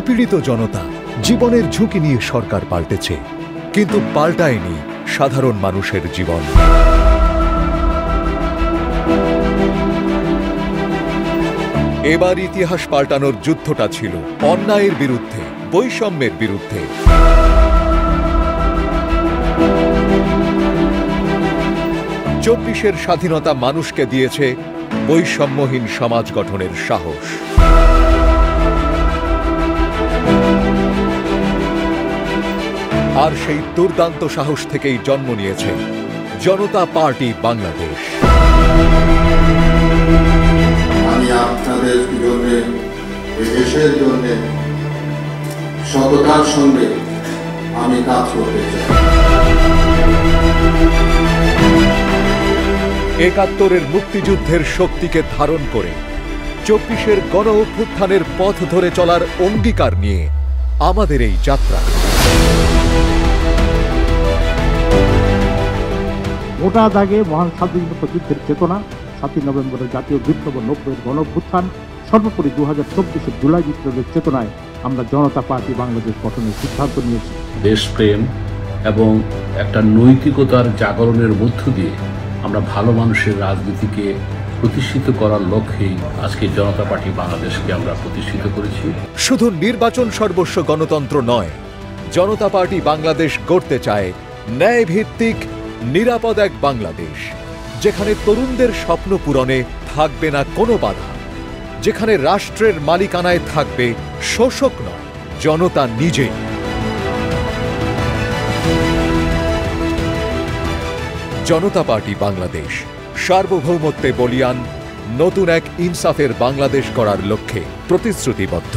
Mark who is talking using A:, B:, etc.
A: নিপীড়িত জনতা, জীবনের ঝুঁকি নিয়ে সরকার পাল্টেছে, কিন্তু পাল্টায়নি সাধারণ মানুষের জীবন। এবার ইতিহাস পাল্টানোর যুদ্ধটা ছিল অন্যায়ের বিরুদ্ধে, বৈষম্যের বিরুদ্ধে। ২৪-এর স্বাধীনতা মানুষকে দিয়েছে বৈষম্যহীন সমাজ গঠনের সাহস। আর সেই দুর্দান্ত সাহস থেকেই জন্ম নিয়েছে জনতা পার্টি বাংলাদেশ।
B: আমি আপনাদের জন্য, দেশের জন্য সততার সঙ্গে আমি কাজ করতে চাই।
A: ৭১-এর মুক্তিযুদ্ধের শক্তিকে ধারণ করে ২৪-এর গণ অভ্যুত্থানের পথ ধরে চলার অঙ্গীকার নিয়ে আমাদের এই যাত্রা।
C: মোটা দাগে মহান স্বাধীনতা যুদ্ধের চেতনা, ৭ই নভেম্বরের জাতীয় বিপ্লব, ৯০-এর গণ অভ্যুত্থান, সর্বোপরি ২০২৪-এর জুলাই বিপ্লবের চেতনায় আমরা জনতা পার্টি বাংলাদেশ গঠনের সিদ্ধান্ত নিয়েছি।
D: দেশপ্রেম এবং একটা নৈতিকতার জাগরণের মধ্য দিয়ে আমরা ভালো মানুষের রাজনীতিকে প্রতিষ্ঠিত করার লক্ষ্যেই আজকে জনতা পার্টি বাংলাদেশকে আমরা প্রতিষ্ঠিত করেছি।
A: শুধু নির্বাচন সর্বস্ব গণতন্ত্র নয়, জনতা পার্টি বাংলাদেশ গড়তে চায় ন্যায়ভিত্তিক, নিরাপদ এক বাংলাদেশ, যেখানে তরুণদের স্বপ্ন পূরণে থাকবে না কোনো বাধা, যেখানে রাষ্ট্রের মালিকানায় থাকবে শোষক নয়, জনতা নিজেই। জনতা পার্টি বাংলাদেশ সার্বভৌমত্বে বলীয়ান, নতুন এক ইনসাফের বাংলাদেশ গড়ার লক্ষ্যে প্রতিশ্রুতিবদ্ধ।